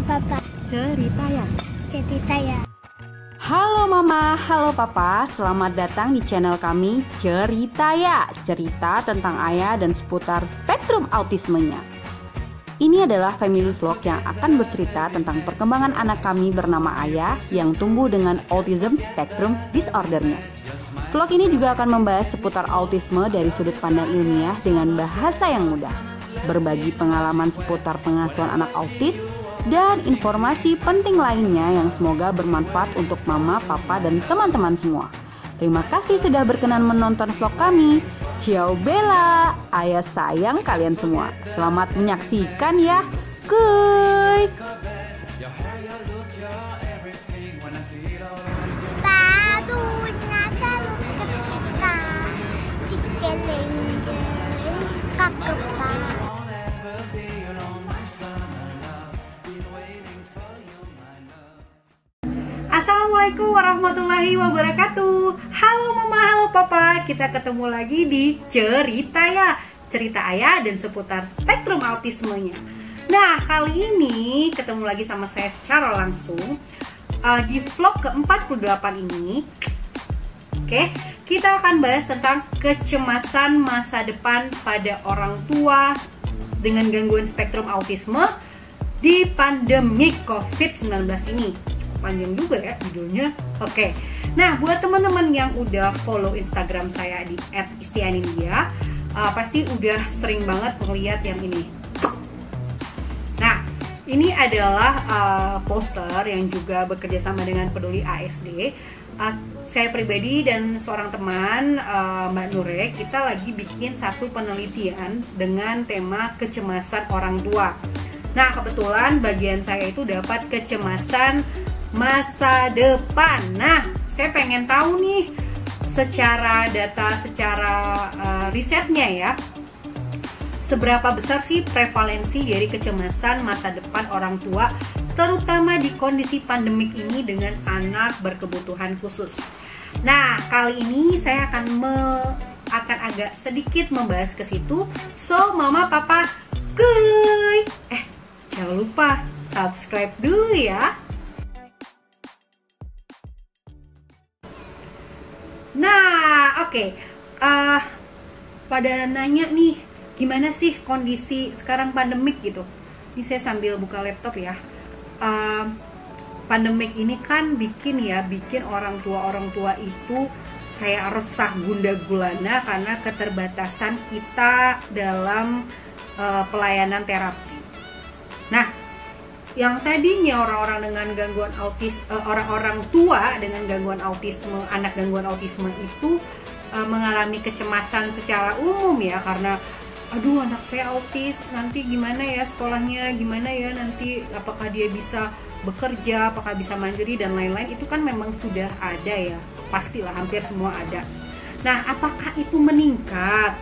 Papa. Cerita ya. Cerita ya. Halo Mama, halo Papa, selamat datang di channel kami Cerita Ya. Cerita tentang ayah dan seputar spektrum autismenya. Ini adalah family vlog yang akan bercerita tentang perkembangan anak kami bernama Ayah yang tumbuh dengan autism spectrum disordernya. Vlog ini juga akan membahas seputar autisme dari sudut pandang ilmiah dengan bahasa yang mudah, berbagi pengalaman seputar pengasuhan anak autis, dan informasi penting lainnya yang semoga bermanfaat untuk Mama, Papa, dan teman-teman semua. Terima kasih sudah berkenan menonton vlog kami. Ciao Bella, Ayah sayang kalian semua. Selamat menyaksikan ya. Kuy. Barunya selalu ketika dikelilingi kekepan. Assalamualaikum warahmatullahi wabarakatuh. Halo Mama, halo Papa. Kita ketemu lagi di Cerita Ya. Cerita ayah dan seputar spektrum autismenya. Nah, kali ini ketemu lagi sama saya secara langsung di vlog ke-48 ini. Oke, kita akan bahas tentang kecemasan masa depan pada orang tua dengan gangguan spektrum autisme di pandemi COVID-19 ini. Panjang juga ya judulnya. Oke. Nah, buat teman-teman yang udah follow Instagram saya di @istianindia, pasti udah sering banget ngeliat yang ini. Nah, ini adalah poster yang juga bekerja sama dengan Peduli ASD. Saya pribadi dan seorang teman, Mbak Nure, kita lagi bikin satu penelitian dengan tema kecemasan orang tua. Nah, kebetulan bagian saya itu dapat kecemasan masa depan. Nah, saya pengen tahu nih secara data, secara risetnya ya, seberapa besar sih prevalensi dari kecemasan masa depan orang tua, terutama di kondisi pandemik ini dengan anak berkebutuhan khusus. Nah, kali ini saya akan agak sedikit membahas ke situ. So, Mama, Papa, kuy. Jangan lupa subscribe dulu ya. Nah, oke. Pada nanya nih, gimana sih kondisi sekarang pandemik gitu? Ini saya sambil buka laptop ya. Pandemik ini kan bikin orang tua itu kayak resah gundah gulana karena keterbatasan kita dalam pelayanan terapi. Nah, yang tadinya orang-orang dengan gangguan orang-orang tua dengan gangguan autisme, anak gangguan autisme itu mengalami kecemasan secara umum ya, karena aduh anak saya autis, nanti gimana ya sekolahnya, gimana ya nanti, apakah dia bisa bekerja, apakah bisa mandiri dan lain-lain. Itu kan memang sudah ada ya, pastilah hampir semua ada. Nah, apakah itu meningkat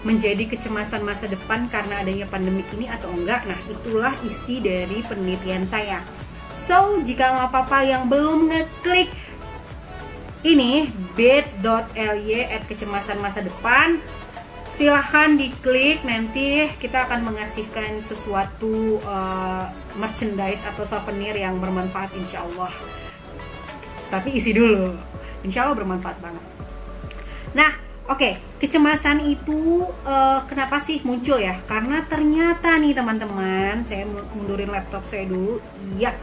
menjadi kecemasan masa depan karena adanya pandemik ini atau enggak? Nah, itulah isi dari penelitian saya. So, jika Mama Papa yang belum ngeklik ini bit.ly/kecemasan masa depan, silahkan diklik. Nanti kita akan mengasihkan sesuatu merchandise atau souvenir yang bermanfaat insya Allah. Tapi isi dulu, insya Allah bermanfaat banget. Nah, oke, kecemasan itu kenapa sih muncul ya? Karena ternyata nih teman-teman, saya mundurin laptop saya dulu. Iya,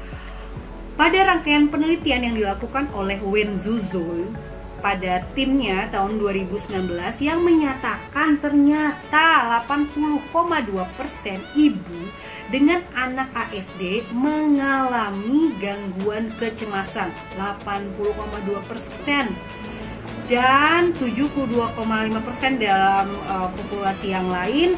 pada rangkaian penelitian yang dilakukan oleh Wen Zhuzhou pada timnya tahun 2019 yang menyatakan ternyata 80,2% ibu dengan anak ASD mengalami gangguan kecemasan. 80,2%. Dan 72,5% dalam populasi yang lain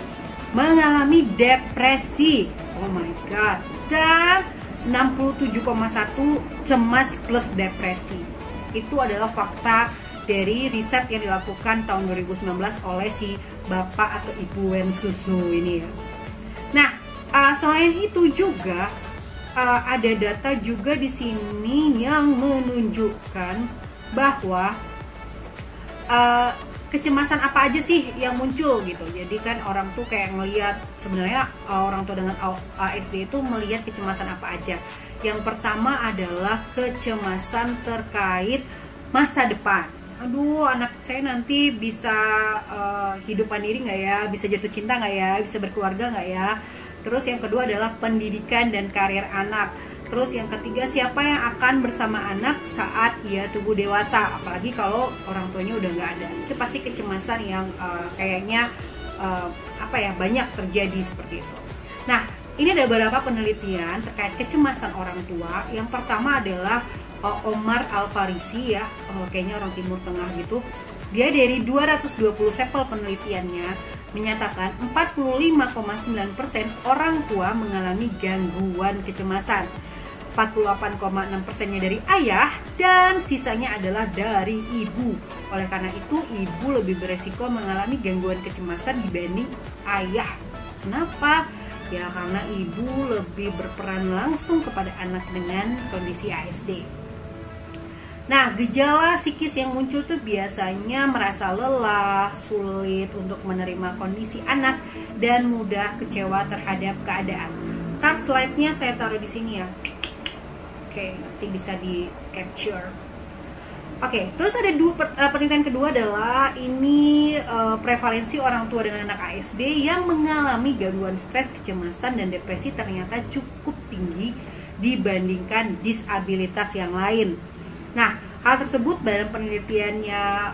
mengalami depresi. Oh my god. Dan 67,1% cemas plus depresi. Itu adalah fakta dari riset yang dilakukan tahun 2019 oleh si Bapak atau Ibu Wen Zhuzhou ini ya. Nah, selain itu juga ada data juga di sini yang menunjukkan bahwa kecemasan apa aja sih yang muncul gitu. Jadi kan orang tuh kayak ngelihat sebenarnya orang tua dengan ASD itu melihat kecemasan apa aja. Yang pertama adalah kecemasan terkait masa depan. Aduh, anak saya nanti bisa hidup mandiri nggak ya, bisa jatuh cinta nggak ya, bisa berkeluarga nggak ya. Terus yang kedua adalah pendidikan dan karir anak. Terus yang ketiga, siapa yang akan bersama anak saat ia tumbuh dewasa, apalagi kalau orang tuanya udah nggak ada. Itu pasti kecemasan yang kayaknya banyak terjadi seperti itu. Nah, ini ada beberapa penelitian terkait kecemasan orang tua. Yang pertama adalah Omar Al-Farisi ya, kayaknya orang Timur Tengah gitu. Dia dari 220 sampel penelitiannya menyatakan 45,9% orang tua mengalami gangguan kecemasan. 48,6%-nya dari ayah dan sisanya adalah dari ibu. Oleh karena itu, ibu lebih beresiko mengalami gangguan kecemasan dibanding ayah. Kenapa? Ya karena ibu lebih berperan langsung kepada anak dengan kondisi ASD. Nah, gejala psikis yang muncul tuh biasanya merasa lelah, sulit untuk menerima kondisi anak, dan mudah kecewa terhadap keadaan. Ntar slide-nya saya taruh di sini ya. Oke, nanti bisa di capture. Oke, terus ada penelitian kedua adalah ini prevalensi orang tua dengan anak ASD yang mengalami gangguan stres, kecemasan, dan depresi ternyata cukup tinggi dibandingkan disabilitas yang lain. Nah, hal tersebut dalam penelitiannya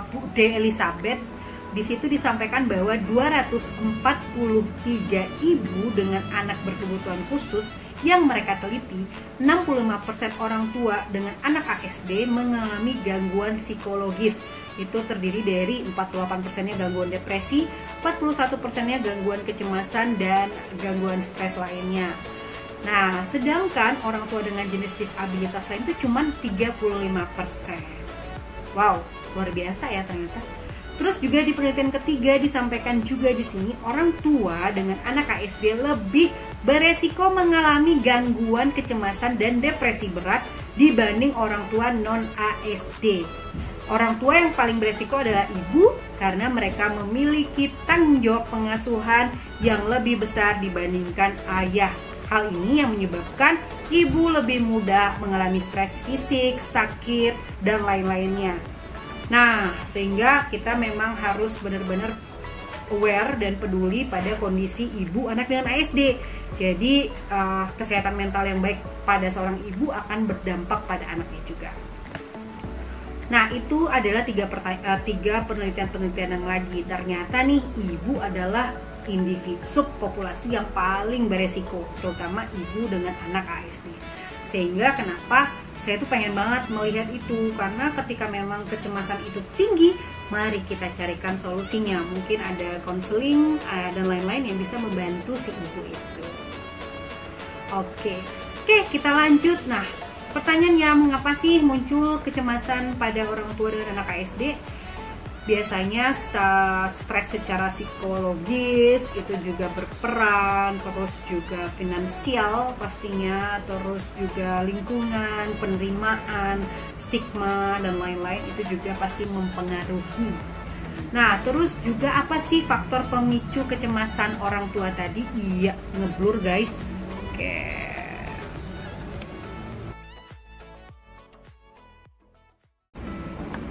Bu D. Elizabeth, di situ disampaikan bahwa 243 ibu dengan anak berkebutuhan khusus yang mereka teliti, 65% orang tua dengan anak ASD mengalami gangguan psikologis. Itu terdiri dari 48%-nya gangguan depresi, 41%-nya gangguan kecemasan, dan gangguan stres lainnya. Nah, sedangkan orang tua dengan jenis disabilitas lain itu cuma 35%. Wow, luar biasa ya ternyata. Terus juga di penelitian ketiga disampaikan juga di sini orang tua dengan anak ASD lebih beresiko mengalami gangguan kecemasan dan depresi berat dibanding orang tua non ASD. Orang tua yang paling beresiko adalah ibu karena mereka memiliki tanggung jawab pengasuhan yang lebih besar dibandingkan ayah. Hal ini yang menyebabkan ibu lebih mudah mengalami stres fisik, sakit, dan lain-lainnya. Nah, sehingga kita memang harus benar-benar aware dan peduli pada kondisi ibu anak dengan ASD. Jadi, kesehatan mental yang baik pada seorang ibu akan berdampak pada anaknya juga. Nah, itu adalah tiga penelitian-penelitian yang lagi. Ternyata nih, ibu adalah individu subpopulasi yang paling beresiko, terutama ibu dengan anak ASD. Sehingga kenapa saya tuh pengen banget melihat itu, karena ketika memang kecemasan itu tinggi, mari kita carikan solusinya. Mungkin ada konseling dan lain-lain yang bisa membantu si ibu itu. Oke, kita lanjut. Nah, pertanyaannya, mengapa sih muncul kecemasan pada orang tua dengan anak ASD? Biasanya stres secara psikologis itu juga berperan, terus juga finansial pastinya, terus juga lingkungan, penerimaan, stigma, dan lain-lain itu juga pasti mempengaruhi. Nah, terus juga apa sih faktor pemicu kecemasan orang tua tadi? Iya, ngeblur guys.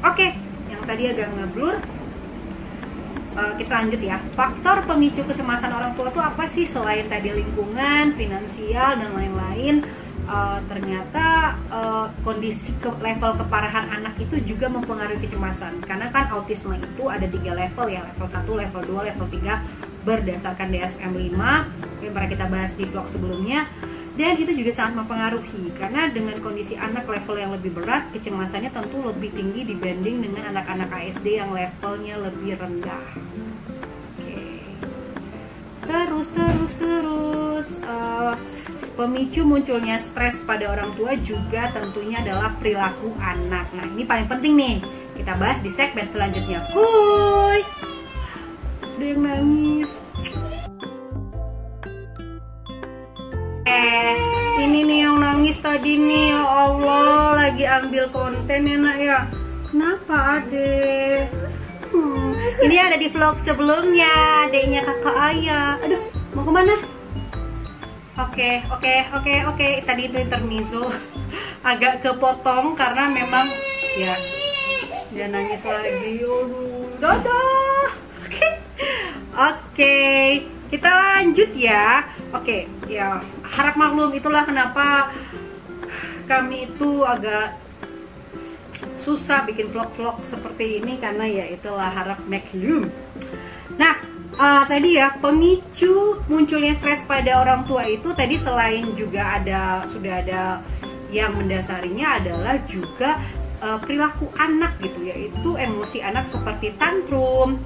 Oke, yang tadi agak ngeblur. Kita lanjut ya. Faktor pemicu kecemasan orang tua itu apa sih selain tadi lingkungan, finansial, dan lain-lain? Ternyata kondisi level keparahan anak itu juga mempengaruhi kecemasan. Karena kan autisme itu ada 3 level ya, level 1, level 2, level 3 berdasarkan DSM-5 yang pernah kita bahas di vlog sebelumnya. Dan itu juga sangat mempengaruhi, karena dengan kondisi anak level yang lebih berat, kecemasannya tentu lebih tinggi dibanding dengan anak-anak ASD yang levelnya lebih rendah. Terus pemicu munculnya stres pada orang tua juga tentunya adalah perilaku anak. Nah, ini paling penting nih, kita bahas di segmen selanjutnya. Kuy, ada yang nangis. Ini nih yang nangis tadi nih, ya Allah, lagi ambil konten ya nak ya. Kenapa adek? Ini ada di vlog sebelumnya, adiknya kakak ayah. Aduh, mau kemana? Oke. Tadi itu intermezzo agak kepotong karena memang ya dia nangis lagi. Aduh, dadah. Oke, kita lanjut ya. Oke, ya harap maklum, itulah kenapa kami itu agak susah bikin vlog-vlog seperti ini karena ya itulah, harap maklum. Nah, tadi ya pemicu munculnya stres pada orang tua itu tadi selain juga sudah ada yang mendasarinya adalah juga perilaku anak gitu, yaitu emosi anak seperti tantrum,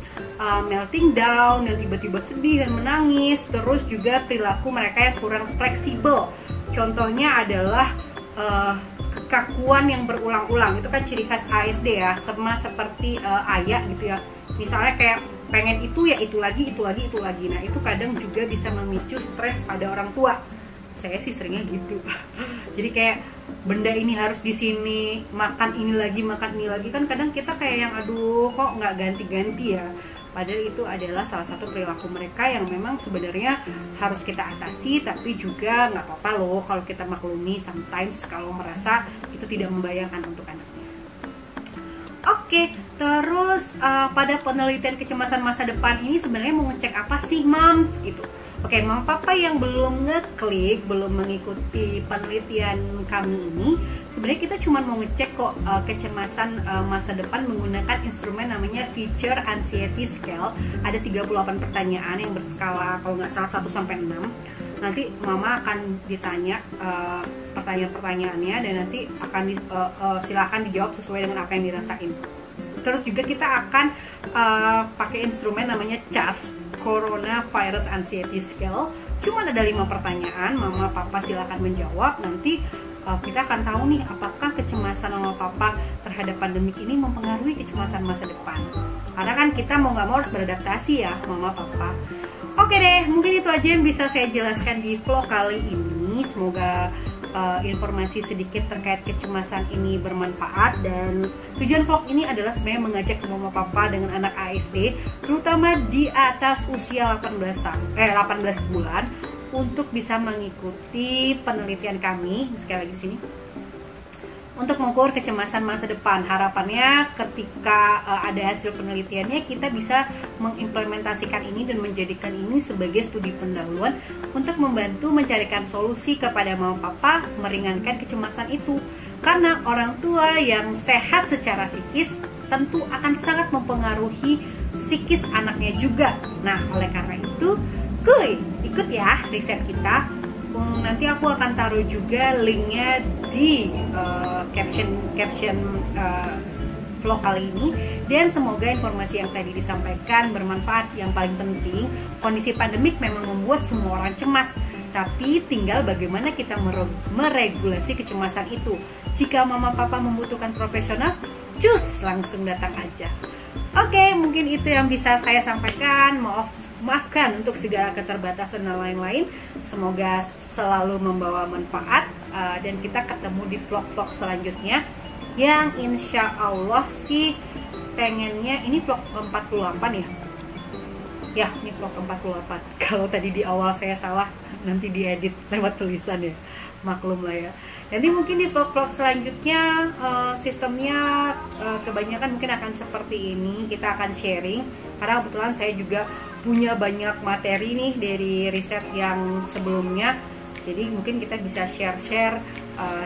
melting down, yang tiba-tiba sedih dan menangis, terus juga perilaku mereka yang kurang fleksibel. Contohnya adalah kekakuan yang berulang-ulang, itu kan ciri khas ASD ya, sama seperti ayah gitu ya. Misalnya kayak pengen itu ya itu lagi. Nah, itu kadang juga bisa memicu stres pada orang tua. Saya sih seringnya gitu. Jadi kayak benda ini harus di sini, makan ini lagi, kan kadang kita kayak yang aduh kok nggak ganti-ganti ya. Padahal itu adalah salah satu perilaku mereka yang memang sebenarnya harus kita atasi, tapi juga nggak apa-apa loh kalau kita maklumi sometimes kalau merasa itu tidak membayangkan untuk anaknya. Oke, terus pada penelitian kecemasan masa depan ini sebenarnya mau ngecek apa sih moms gitu. Oke, mama papa yang belum ngeklik, belum mengikuti penelitian kami ini, sebenarnya kita cuma mau ngecek kok kecemasan masa depan menggunakan instrumen namanya Future Anxiety Scale. Ada 38 pertanyaan yang berskala kalau nggak salah 1 sampai 6. Nanti mama akan ditanya pertanyaan-pertanyaannya dan nanti akan silakan dijawab sesuai dengan apa yang dirasain. Terus juga kita akan pakai instrumen namanya CAS, Coronavirus Anxiety Scale. Cuma ada 5 pertanyaan, mama papa silakan menjawab. Nanti kita akan tahu nih apakah kecemasan mama papa terhadap pandemik ini mempengaruhi kecemasan masa depan. Karena kan kita mau nggak mau harus beradaptasi ya mama papa. Oke deh, mungkin itu aja yang bisa saya jelaskan di vlog kali ini. Semoga informasi sedikit terkait kecemasan ini bermanfaat, dan tujuan vlog ini adalah sebenarnya mengajak mama papa dengan anak ASD terutama di atas usia 18 bulan untuk bisa mengikuti penelitian kami sekali lagi di sini untuk mengukur kecemasan masa depan. Harapannya ketika ada hasil penelitiannya kita bisa mengimplementasikan ini dan menjadikan ini sebagai studi pendahuluan untuk membantu mencarikan solusi kepada mama papa meringankan kecemasan itu. Karena orang tua yang sehat secara psikis tentu akan sangat mempengaruhi psikis anaknya juga. Nah, oleh karena itu, ikut ya riset kita. Nanti aku akan taruh juga linknya di caption vlog kali ini. Dan semoga informasi yang tadi disampaikan bermanfaat. Yang paling penting, kondisi pandemik memang membuat semua orang cemas, tapi tinggal bagaimana kita meregulasi kecemasan itu. Jika mama papa membutuhkan profesional, cus langsung datang aja. Oke, mungkin itu yang bisa saya sampaikan. Maafkan untuk segala keterbatasan dan lain-lain. Semoga selalu membawa manfaat, dan kita ketemu di vlog-vlog selanjutnya yang insya Allah sih pengennya ini vlog 48 ya. Ya, ini vlog 48. Kalau tadi di awal saya salah, nanti diedit lewat tulisan ya. Maklum lah ya. Nanti mungkin di vlog-vlog selanjutnya sistemnya kebanyakan mungkin akan seperti ini. Kita akan sharing karena kebetulan saya juga punya banyak materi nih dari riset yang sebelumnya. Jadi mungkin kita bisa share-share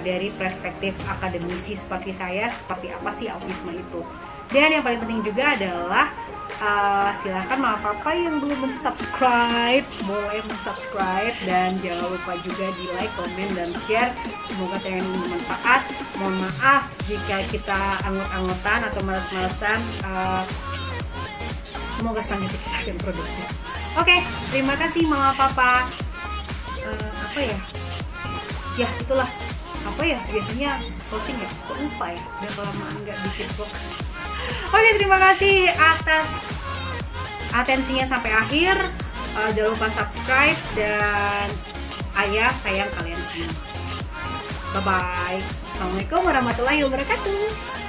dari perspektif akademisi seperti saya, seperti apa sih autisme itu. Dan yang paling penting juga adalah silahkan mama papa yang belum mensubscribe boleh mensubscribe, dan jangan lupa juga di like, komen, dan share. Semoga tayangan ini bermanfaat. Mohon maaf jika kita angot-angotan atau malas-malasan. Semoga selanjutnya kita akan produktif. Oke, terima kasih mama papa. Ya itulah biasanya closing ya, kok lupa ya, udah kelamaan nggak bikin vlog. Oke, terima kasih atas atensinya sampai akhir. Jangan lupa subscribe, dan ayah sayang kalian semua. Bye bye. Assalamualaikum warahmatullahi wabarakatuh.